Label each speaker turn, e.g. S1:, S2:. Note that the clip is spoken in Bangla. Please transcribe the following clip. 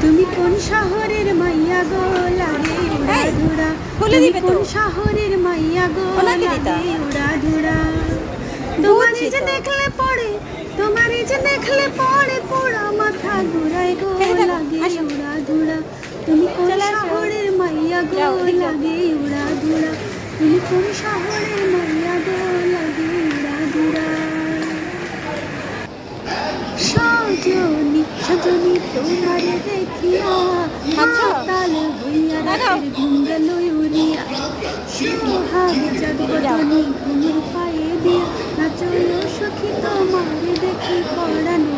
S1: তুমি কোন শহরের মাইয়া গো লাগে উড়া ধুরা, তুমি কোন শহরের মাইয়া গো লাগে উড়া ধুরা। তোমার যে দেখলে পড়ে, তোমার যে দেখলে পড়ে পোড়া মাথা ঘুরায় গো লাগে উড়া ধুরা। তুমি কোন শহরের মাইয়া গো লাগে উড়া ধুরা, তুমি কোন শহরের মাইয়া গো লাগে উড়া ধুরা। সজনী সজনী তোমারে দেখিয়া মাতাল হইয়া রাতের ঘুম গেল উড়িয়া। সোহাগ জগবদনী ঘুমের পায়ে দিয়া নাচো সখী তোমারে দেখি পরানো